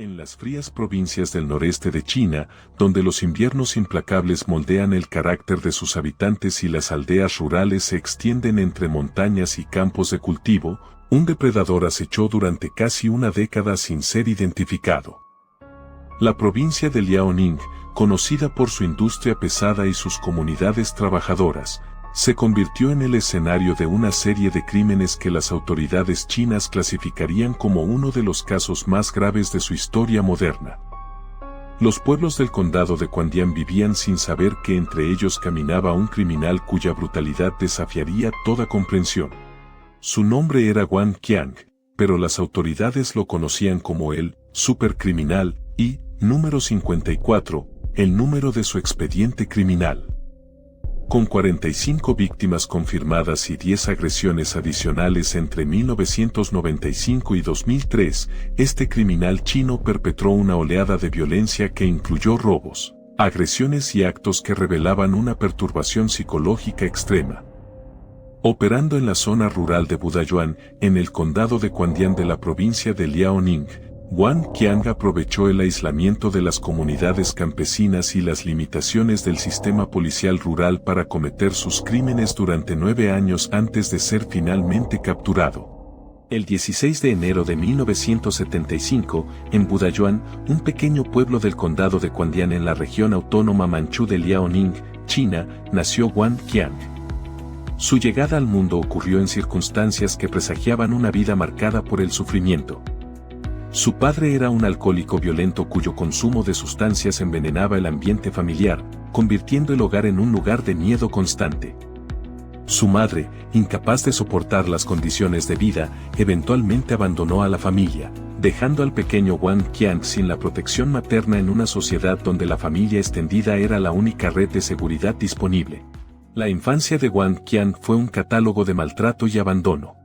En las frías provincias del noreste de China, donde los inviernos implacables moldean el carácter de sus habitantes y las aldeas rurales se extienden entre montañas y campos de cultivo, un depredador acechó durante casi una década sin ser identificado. La provincia de Liaoning, conocida por su industria pesada y sus comunidades trabajadoras, se convirtió en el escenario de una serie de crímenes que las autoridades chinas clasificarían como uno de los casos más graves de su historia moderna. Los pueblos del condado de Quandian vivían sin saber que entre ellos caminaba un criminal cuya brutalidad desafiaría toda comprensión. Su nombre era Wang Qiang, pero las autoridades lo conocían como el supercriminal y, número 54, el número de su expediente criminal. Con 45 víctimas confirmadas y 10 agresiones adicionales entre 1995 y 2003, este criminal chino perpetró una oleada de violencia que incluyó robos, agresiones y actos que revelaban una perturbación psicológica extrema. Operando en la zona rural de Budayuan, en el condado de Quandian de la provincia de Liaoning, Wang Qiang aprovechó el aislamiento de las comunidades campesinas y las limitaciones del sistema policial rural para cometer sus crímenes durante 9 años antes de ser finalmente capturado. El 16 de enero de 1975, en Budayuan, un pequeño pueblo del condado de Quandian en la región autónoma manchú de Liaoning, China, nació Wang Qiang. Su llegada al mundo ocurrió en circunstancias que presagiaban una vida marcada por el sufrimiento. Su padre era un alcohólico violento cuyo consumo de sustancias envenenaba el ambiente familiar, convirtiendo el hogar en un lugar de miedo constante. Su madre, incapaz de soportar las condiciones de vida, eventualmente abandonó a la familia, dejando al pequeño Wang Qiang sin la protección materna en una sociedad donde la familia extendida era la única red de seguridad disponible. La infancia de Wang Qiang fue un catálogo de maltrato y abandono.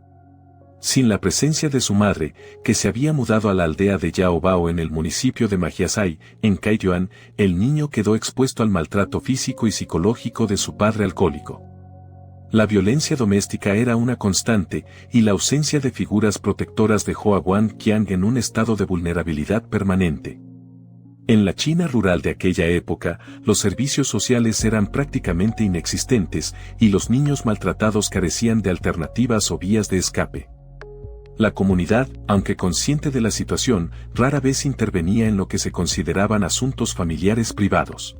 Sin la presencia de su madre, que se había mudado a la aldea de Yaobao en el municipio de Magiasai, en Kaiyuan, el niño quedó expuesto al maltrato físico y psicológico de su padre alcohólico. La violencia doméstica era una constante, y la ausencia de figuras protectoras dejó a Wang Qiang en un estado de vulnerabilidad permanente. En la China rural de aquella época, los servicios sociales eran prácticamente inexistentes, y los niños maltratados carecían de alternativas o vías de escape. La comunidad, aunque consciente de la situación, rara vez intervenía en lo que se consideraban asuntos familiares privados.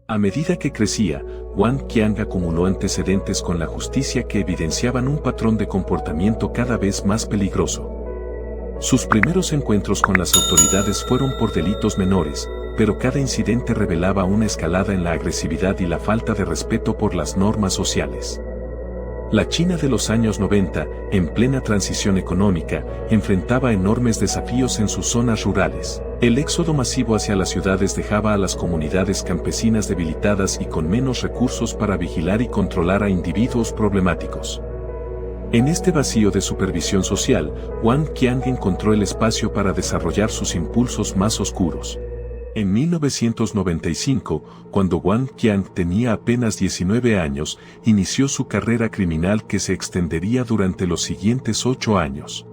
A medida que crecía, Wang Qiang acumuló antecedentes con la justicia que evidenciaban un patrón de comportamiento cada vez más peligroso. Sus primeros encuentros con las autoridades fueron por delitos menores, pero cada incidente revelaba una escalada en la agresividad y la falta de respeto por las normas sociales. La China de los años 90, en plena transición económica, enfrentaba enormes desafíos en sus zonas rurales. El éxodo masivo hacia las ciudades dejaba a las comunidades campesinas debilitadas y con menos recursos para vigilar y controlar a individuos problemáticos. En este vacío de supervisión social, Wang Qiang encontró el espacio para desarrollar sus impulsos más oscuros. En 1995, cuando Wang Qiang tenía apenas 19 años, inició su carrera criminal que se extendería durante los siguientes 8 años.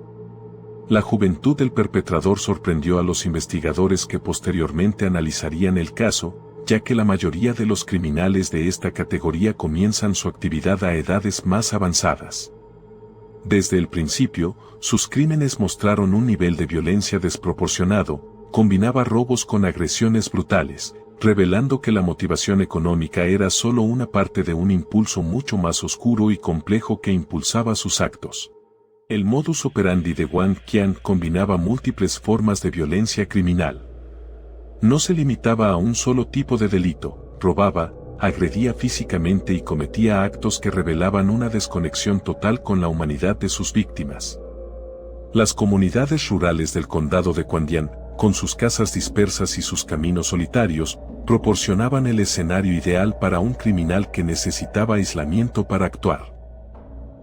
La juventud del perpetrador sorprendió a los investigadores que posteriormente analizarían el caso, ya que la mayoría de los criminales de esta categoría comienzan su actividad a edades más avanzadas. Desde el principio, sus crímenes mostraron un nivel de violencia desproporcionado. Combinaba robos con agresiones brutales, revelando que la motivación económica era solo una parte de un impulso mucho más oscuro y complejo que impulsaba sus actos. El modus operandi de Wang Qiang combinaba múltiples formas de violencia criminal. No se limitaba a un solo tipo de delito, robaba, agredía físicamente y cometía actos que revelaban una desconexión total con la humanidad de sus víctimas. Las comunidades rurales del condado de Quandian, con sus casas dispersas y sus caminos solitarios, proporcionaban el escenario ideal para un criminal que necesitaba aislamiento para actuar.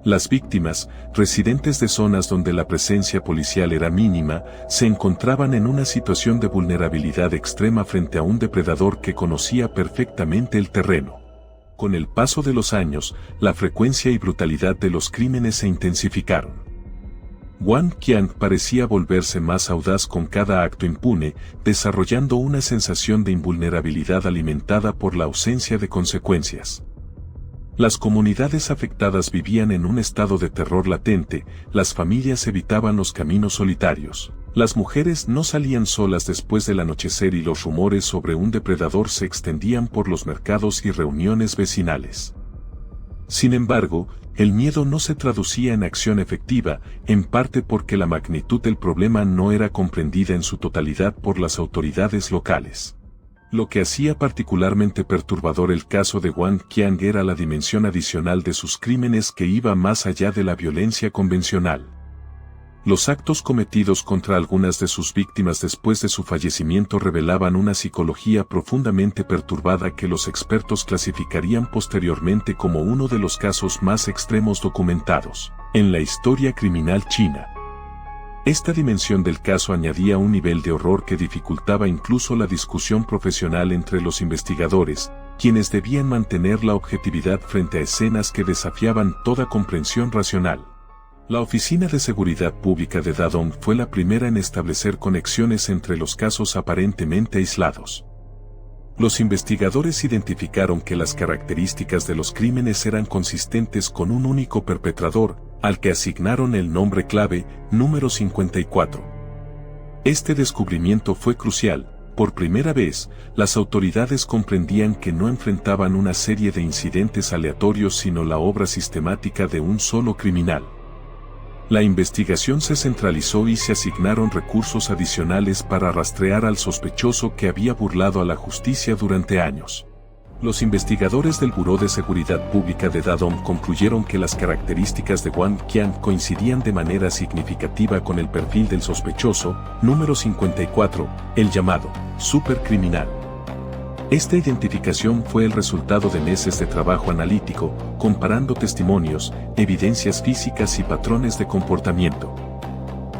Las víctimas, residentes de zonas donde la presencia policial era mínima, se encontraban en una situación de vulnerabilidad extrema frente a un depredador que conocía perfectamente el terreno. Con el paso de los años, la frecuencia y brutalidad de los crímenes se intensificaron. Wang Qiang parecía volverse más audaz con cada acto impune, desarrollando una sensación de invulnerabilidad alimentada por la ausencia de consecuencias. Las comunidades afectadas vivían en un estado de terror latente, las familias evitaban los caminos solitarios, las mujeres no salían solas después del anochecer y los rumores sobre un depredador se extendían por los mercados y reuniones vecinales. Sin embargo, el miedo no se traducía en acción efectiva, en parte porque la magnitud del problema no era comprendida en su totalidad por las autoridades locales. Lo que hacía particularmente perturbador el caso de Wang Qiang era la dimensión adicional de sus crímenes que iba más allá de la violencia convencional. Los actos cometidos contra algunas de sus víctimas después de su fallecimiento revelaban una psicología profundamente perturbada que los expertos clasificarían posteriormente como uno de los casos más extremos documentados en la historia criminal china. Esta dimensión del caso añadía un nivel de horror que dificultaba incluso la discusión profesional entre los investigadores, quienes debían mantener la objetividad frente a escenas que desafiaban toda comprensión racional. La Oficina de Seguridad Pública de Dadong fue la primera en establecer conexiones entre los casos aparentemente aislados. Los investigadores identificaron que las características de los crímenes eran consistentes con un único perpetrador, al que asignaron el nombre clave, número 54. Este descubrimiento fue crucial. Por primera vez, las autoridades comprendían que no enfrentaban una serie de incidentes aleatorios sino la obra sistemática de un solo criminal. La investigación se centralizó y se asignaron recursos adicionales para rastrear al sospechoso que había burlado a la justicia durante años. Los investigadores del Buró de Seguridad Pública de Dadong concluyeron que las características de Wang Qiang coincidían de manera significativa con el perfil del sospechoso, número 54, el llamado supercriminal. Esta identificación fue el resultado de meses de trabajo analítico, comparando testimonios, evidencias físicas y patrones de comportamiento.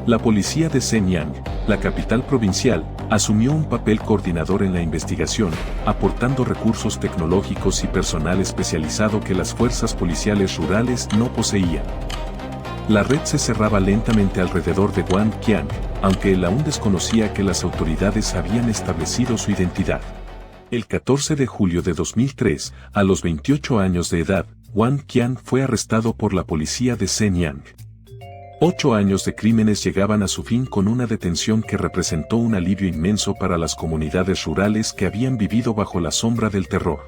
La policía de Shenyang, la capital provincial, asumió un papel coordinador en la investigación, aportando recursos tecnológicos y personal especializado que las fuerzas policiales rurales no poseían. La red se cerraba lentamente alrededor de Wang Qiang, aunque él aún desconocía que las autoridades habían establecido su identidad. El 14 de julio de 2003, a los 28 años de edad, Wang Qiang fue arrestado por la policía de Shenyang. 8 años de crímenes llegaban a su fin con una detención que representó un alivio inmenso para las comunidades rurales que habían vivido bajo la sombra del terror.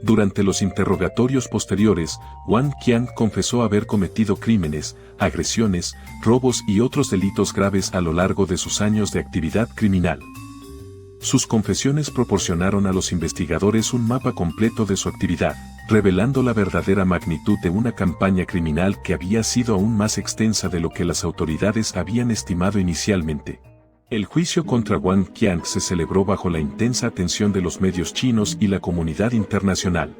Durante los interrogatorios posteriores, Wang Qiang confesó haber cometido crímenes, agresiones, robos y otros delitos graves a lo largo de sus años de actividad criminal. Sus confesiones proporcionaron a los investigadores un mapa completo de su actividad, revelando la verdadera magnitud de una campaña criminal que había sido aún más extensa de lo que las autoridades habían estimado inicialmente. El juicio contra Wang Qiang se celebró bajo la intensa atención de los medios chinos y la comunidad internacional.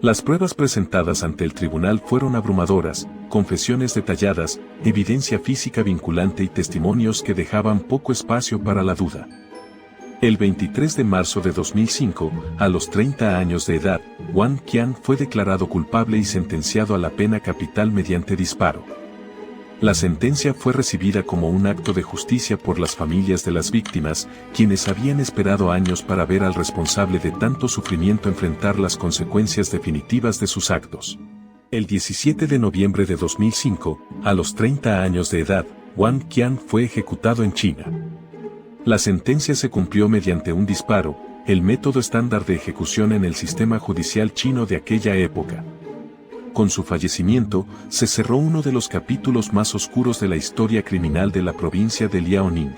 Las pruebas presentadas ante el tribunal fueron abrumadoras, confesiones detalladas, evidencia física vinculante y testimonios que dejaban poco espacio para la duda. El 23 de marzo de 2005, a los 30 años de edad, Wang Qiang fue declarado culpable y sentenciado a la pena capital mediante disparo. La sentencia fue recibida como un acto de justicia por las familias de las víctimas, quienes habían esperado años para ver al responsable de tanto sufrimiento enfrentar las consecuencias definitivas de sus actos. El 17 de noviembre de 2005, a los 30 años de edad, Wang Qiang fue ejecutado en China. La sentencia se cumplió mediante un disparo, el método estándar de ejecución en el sistema judicial chino de aquella época. Con su fallecimiento, se cerró uno de los capítulos más oscuros de la historia criminal de la provincia de Liaoning.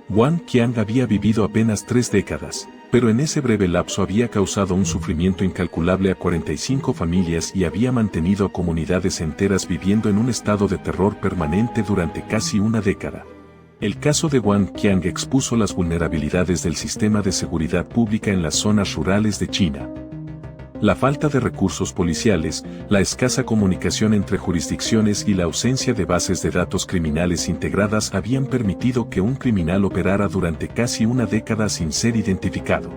Wang Qiang había vivido apenas 3 décadas, pero en ese breve lapso había causado un sufrimiento incalculable a 45 familias y había mantenido a comunidades enteras viviendo en un estado de terror permanente durante casi una década. El caso de Wang Qiang expuso las vulnerabilidades del sistema de seguridad pública en las zonas rurales de China. La falta de recursos policiales, la escasa comunicación entre jurisdicciones y la ausencia de bases de datos criminales integradas habían permitido que un criminal operara durante casi una década sin ser identificado.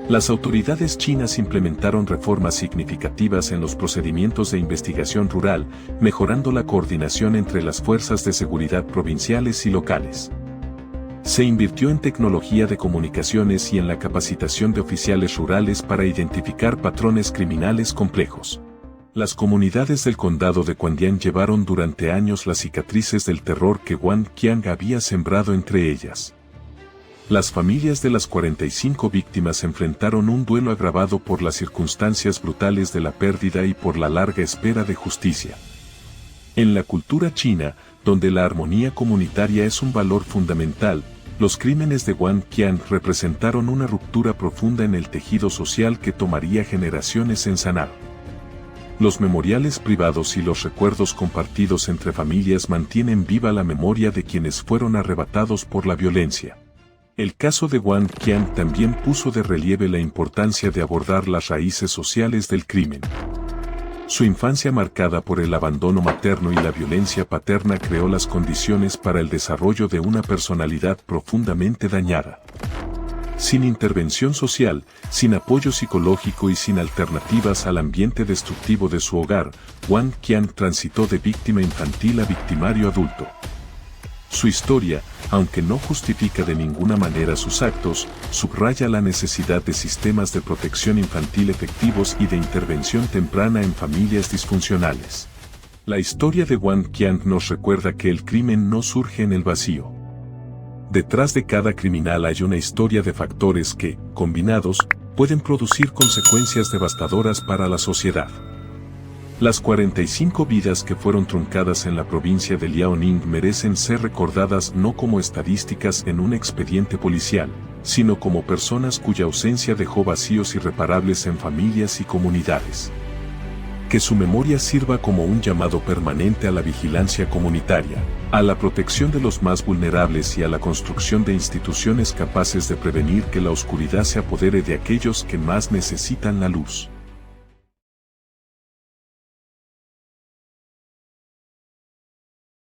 Las autoridades chinas implementaron reformas significativas en los procedimientos de investigación rural, mejorando la coordinación entre las fuerzas de seguridad provinciales y locales. Se invirtió en tecnología de comunicaciones y en la capacitación de oficiales rurales para identificar patrones criminales complejos. Las comunidades del condado de Quandian llevaron durante años las cicatrices del terror que Wang Qiang había sembrado entre ellas. Las familias de las 45 víctimas enfrentaron un duelo agravado por las circunstancias brutales de la pérdida y por la larga espera de justicia. En la cultura china, donde la armonía comunitaria es un valor fundamental, los crímenes de Wang Qiang representaron una ruptura profunda en el tejido social que tomaría generaciones en sanar. Los memoriales privados y los recuerdos compartidos entre familias mantienen viva la memoria de quienes fueron arrebatados por la violencia. El caso de Wang Qiang también puso de relieve la importancia de abordar las raíces sociales del crimen. Su infancia marcada por el abandono materno y la violencia paterna creó las condiciones para el desarrollo de una personalidad profundamente dañada. Sin intervención social, sin apoyo psicológico y sin alternativas al ambiente destructivo de su hogar, Wang Qiang transitó de víctima infantil a victimario adulto. Su historia, aunque no justifica de ninguna manera sus actos, subraya la necesidad de sistemas de protección infantil efectivos y de intervención temprana en familias disfuncionales. La historia de Wang Qiang nos recuerda que el crimen no surge en el vacío. Detrás de cada criminal hay una historia de factores que, combinados, pueden producir consecuencias devastadoras para la sociedad. Las 45 vidas que fueron truncadas en la provincia de Liaoning merecen ser recordadas no como estadísticas en un expediente policial, sino como personas cuya ausencia dejó vacíos irreparables en familias y comunidades. Que su memoria sirva como un llamado permanente a la vigilancia comunitaria, a la protección de los más vulnerables y a la construcción de instituciones capaces de prevenir que la oscuridad se apodere de aquellos que más necesitan la luz.